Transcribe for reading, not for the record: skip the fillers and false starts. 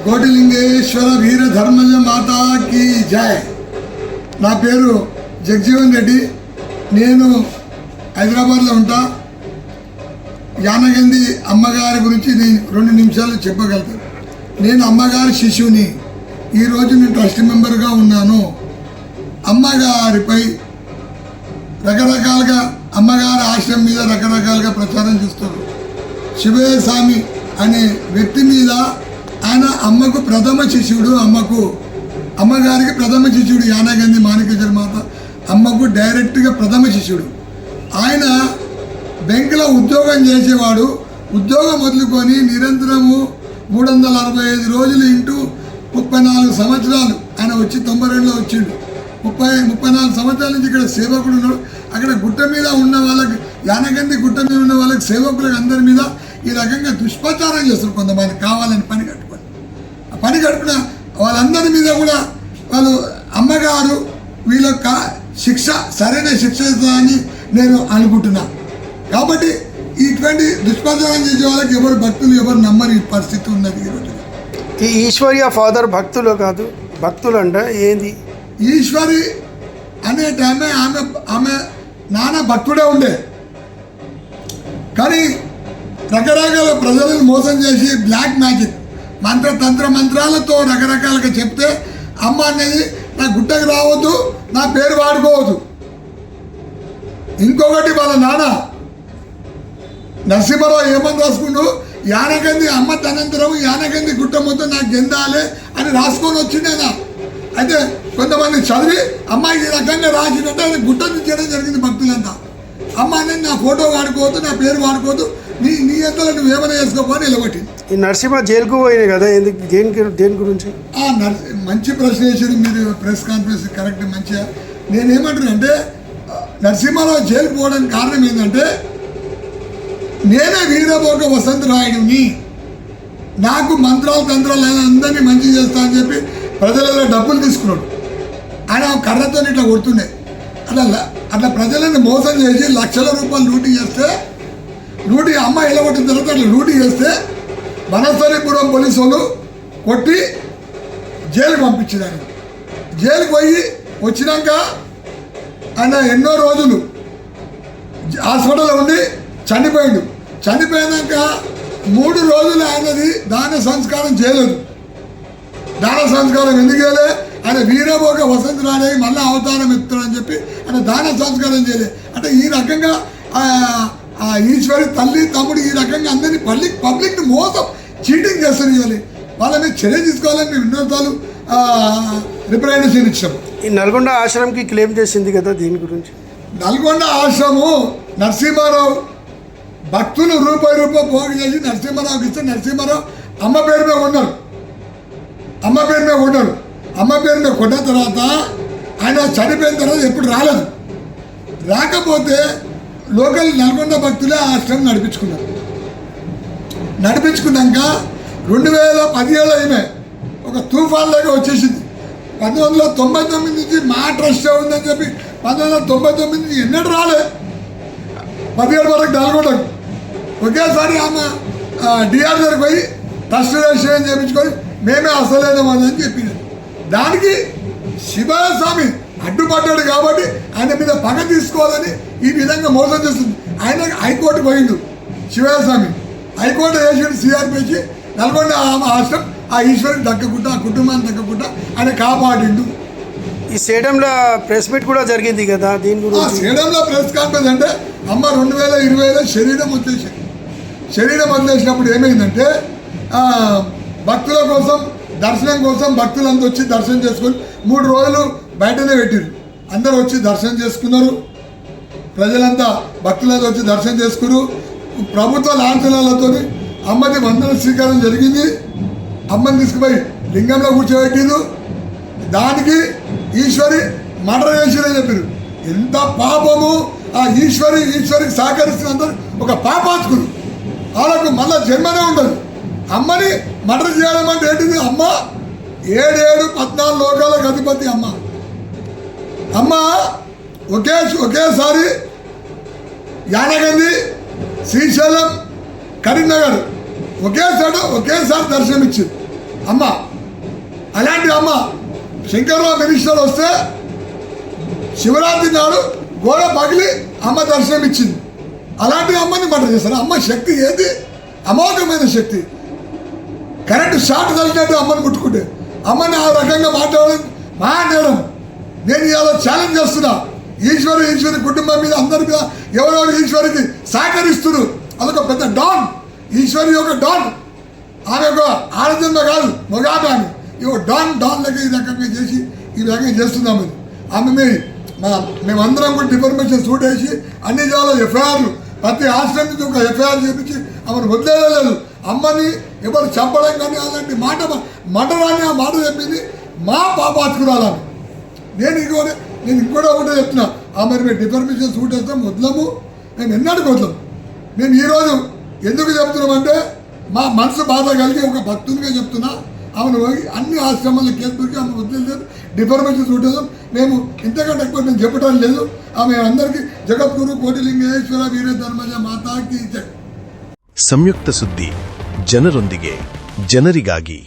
కోటిలింగేశ్వర వీర ధర్మజ మాతాకి జై. నా పేరు జగజీవన్ రెడ్డి. నేను హైదరాబాద్లో ఉంటా. యానగంది అమ్మగారి గురించి నేను 2 నిమిషాలు చెప్పగలుగుతాను. నేను అమ్మగారి శిష్యుని. ఈరోజు నేను ట్రస్ట్ మెంబర్గా ఉన్నాను. అమ్మగారిపై రకరకాలుగా అమ్మగారి ఆశ్రమం మీద రకరకాలుగా ప్రచారం చేస్తారు. శివయ్య స్వామి అనే వ్యక్తి మీద ఆయన అమ్మకు ప్రథమ శిష్యుడు. అమ్మగారికి ప్రథమ శిష్యుడు యానగంది మాణిక్యేశ్వర మాత అమ్మకు డైరెక్ట్గా ప్రథమ శిష్యుడు. ఆయన బ్యాంకులో ఉద్యోగం చేసేవాడు. ఉద్యోగం వదులుకొని నిరంతరము 365 రోజులు ఇంటూ 34 సంవత్సరాలు ఆయన వచ్చి 92లో వచ్చిండు. 34 సంవత్సరాల నుంచి ఇక్కడ సేవకుడు ఉన్నాడు. అక్కడ గుట్ట మీద ఉన్న వాళ్ళకి, యానగంది గుట్ట మీద ఉన్న వాళ్ళకి, సేవకులకు అందరి మీద ఈ రకంగా దుష్ప్రచారం చేస్తారు. కొంతమంది కావాలని పని కట్టుకున్న వాళ్ళందరి మీద కూడా వాళ్ళు అమ్మగారు వీళ్ళకి శిక్ష, సరైన శిక్ష ఇస్తుందని నేను అనుకుంటున్నా. కాబట్టి ఇటువంటి దుష్ప్రచారం చేసే వాళ్ళకి ఎవరు భక్తులు ఎవరు నమ్మని పరిస్థితి ఉన్నది ఈరోజు. ఈ ఈశ్వర్య ఫాదర్ భక్తులు కాదు, భక్తులు అంట ఏంది? ఈశ్వరి అనే టైమే ఆమె నాన్న భక్తుడే ఉండే. కానీ రకరకాల ప్రజలను మోసం చేసి బ్లాక్ మ్యాజిక్ మంత్రాలతో రకరకాలుగా చెప్తే అమ్మ అనేది నా గుట్టకు రావద్దు, నా పేరు వాడుకోవద్దు. ఇంకొకటి వాళ్ళ నాన్న నరసింహరావు ఏమని రాసుకుంటూ యానగంది అమ్మ తనంతరం యానగంది గుట్ట మొత్తం నాకు చెందాలి అని రాసుకొని వచ్చిండేనా. అయితే కొంతమంది చదివి అమ్మ ఈ రకంగా రాసినట్టు అది గుట్ట చేయడం జరిగింది. భక్తులంతా అమ్మ అనేది నా ఫోటో వాడుకోవద్దు, నా పేరు వాడుకోవద్దు, నీ ఎంతలో నువ్వు ఏమైనా చేసుకోపోని నిలబట్టింది. ఈ నరసింహ జైలుకు పోయినాయి కదా, ఎందుకు దేని గురించి? మంచి ప్రశ్న వేసారు మీరు. ప్రెస్ కాన్ఫరెన్స్ కరెక్ట్ మంచిగా. నేనేమంటానంటే నరసింహరావు జైలుకు పోవడానికి కారణం ఏంటంటే, నేనే వీరభోగ వసంతరాయుడిని, నాకు మంత్రాలు తంత్రాలు అందరినీ మంచి చేస్తా అని చెప్పి ప్రజలలో డబ్బులు తీసుకున్నాడు. ఆయన కర్రతో ఇట్లా కొడుతుండే. అట్లా ప్రజలను మోసం చేసి లక్షల రూపాయలు లూటీ అమ్మ ఎలగొట్టిన తర్వాత అట్లా లూటీ చేస్తే వనస్థలిపురం పోలీసు వాళ్ళు కొట్టి జైలుకి పంపించారు. ఆయన జైలుకి పోయి వచ్చినాక ఆయన ఎన్నో రోజులు హాస్పిటల్లో ఉండి చనిపోయాడు. చనిపోయినాక 3 రోజులు ఆయనది దాన సంస్కారం చేయలేదు. దాన సంస్కారం ఎందుకు చేయలే? ఆయన వీరభోగ వసంతరాయుడు మళ్ళీ అవతారం ఎత్తాడని చెప్పి ఆయన దాన సంస్కారం చేయలే. అంటే ఈ రకంగా ఆ ఈశ్వరి తల్లి తమ్ముడు ఈ రకంగా అందరినీ పబ్లిక్ని మోసం చీటింగ్ చేస్తారు. ఇవ్వాలి వాళ్ళ మీద చర్య తీసుకోవాలని మేము ఎన్నోసార్లు రిప్రజెంటేషన్ ఇచ్చాం. ఈ నల్గొండ ఆశ్రమంకి క్లెయిమ్ చేసింది కదా, దీని గురించి? నల్గొండ ఆశ్రమం నరసింహారావు భక్తులు రూపాయి పోగు చేసి నరసింహారావుకి ఇస్తే నరసింహారావు అమ్మ పేరు మీద కొన్నాడు. అమ్మ పేరు మీద కొన్న తర్వాత ఆయన చనిపోయిన తర్వాత ఎప్పుడు రాలేదు. రాకపోతే లోకల్ నల్గొండ భక్తులే ఆ ఆశ్రమం నడిపించుకున్నాక 2017 ఈమె ఒక తుఫాన్ లాగా వచ్చేసింది. 1999 నుంచి మా ట్రస్ట్ ఉందని చెప్పి 1999 నుంచి ఎన్నడూ రాలే. 17 వరకు నల్గొండకు ఒకేసారి ఆమె డిఆర్ దగ్గరికి పోయి ట్రస్ట్ రిజిస్ట్రేషన్ చేయించుకొని మేమే అసలేదమని చెప్పింది. దానికి శివయ్య స్వామి అడ్డుపడ్డాడు కాబట్టి ఆయన మీద పగ తీసుకోవాలని ఈ విధంగా మోసం చేస్తుంది. ఆయన హైకోర్టు పోయిండు శివయ్య స్వామి. హైకోర్టు వేసిండు సిఆర్పిసి నల్గొండ ఆశ్రమం ఆ ఈశ్వరుని దక్కకుండా, ఆ కుటుంబాన్ని దక్కకుండా ఆయన కాపాడిండు. ఈ సేడంలో ప్రెస్ మీట్ కూడా జరిగింది కదా, దీని గురించి? సేడంలో ప్రెస్ కాన్ఫరెన్స్ అంటే అమ్మ 2020లో శరీరం వదిలేసినప్పుడు ఏమైందంటే భక్తుల కోసం దర్శనం కోసం భక్తులంతా వచ్చి దర్శనం చేసుకొని 3 రోజులు బయటనే పెట్టారు. అందరూ వచ్చి దర్శనం చేసుకున్నారు. ప్రజలంతా భక్తులంతా వచ్చి దర్శనం చేసుకున్నారు. ప్రభుత్వ లాంఛనాలతో అమ్మది వందన స్వీకారం జరిగింది. అమ్మని తీసుకుపోయి లింగంలో కూర్చోబెట్టిండు. దానికి ఈశ్వరి మర్డర్ చేసిరని చెప్పారు. ఎంత పాపము! ఆ ఈశ్వరికి సహకరిస్తున్నందరూ ఒక పాపాత్కులు, వాళ్ళకు మళ్ళా జన్మనే ఉండదు. అమ్మని మర్డర్ చేయడం అంటే ఏంటిది? అమ్మ 14 లోకాలకు అధిపతి అమ్మ ఒకేసారి యానగంది, శ్రీశైలం, కరీంనగర్ ఒకేసారి దర్శనమిచ్చింది. అమ్మ. అలాంటి అమ్మ శంకర్రావు మినిస్టర్ వస్తే శివరాత్రి నాడు గోడ పగిలి అమ్మ దర్శనం ఇచ్చింది. అలాంటి అమ్మని మర్డర్ చేస్తారు. అమ్మ శక్తి ఏది? అమోఘమైన శక్తి. కరెంటు షార్ట్ తగిలినట్టు అమ్మని ముట్టుకుంటే అమ్మని ఆ రకంగా మాట్లాడడం మా నేరం. నేను ఇవాళ ఛాలెంజ్ చేస్తున్నా. ఈశ్వరి కుటుంబం మీద అందరి మీద ఎవరెవరు ఈశ్వరికి సహకరిస్తున్నారు. అదొక పెద్ద డాన్. ఈశ్వరి ఒక డాన్. ఆమె ఒక ఆడజన్మ కాదు, మొగామె. ఆమె ఇక డాన్ లెక్క ఈ రకంగా చేసి ఈ రకంగా చేస్తున్నాము. ఆమె మేమందరం కూడా డిఫర్మేషన్ సూట్ వేసి అన్ని జిల్లాలో ఎఫ్ఐఆర్లు, ప్రతి హాస్టల్ నుంచి ఒక ఎఫ్ఐఆర్ చేపించి ఆమెను వదిలేదు. అమ్మని ఎవరు చంపడం కానీ అలాంటి మటరాన్ని ఆ మాట చెప్పింది మా పాపాత్కురాలని. నేను ఇంకోటి ఒకటే చెప్తున్నా. ఆమె మేము డిఫర్మేషన్ సూట్ వేస్తాం, వదలము. మేము ఎన్నటికి వదలము. మేము ఈరోజు ఎందుకు చెప్తున్నామంటే మా మనసు బాధ కలిగి ఒక భక్తునిగా చెప్తున్నా. ఆమెను అన్ని ఆశ్రమాల్లో కేసు పెట్టి ఆమె వదిలేదు, డిఫర్మేషన్ సూట్ వేస్తాం. మేము ఇంతకంటే ఎక్కువ నేను చెప్పడం లేదు. ఆమె అందరికీ జగద్గురు కోటిలింగేశ్వర వీర ధర్మజ మాతాకి జై. ಸಂಯುಕ್ತ ಸುದ್ದಿ, ಜನರೊಂದಿಗೆ ಜನರಿಗಾಗಿ.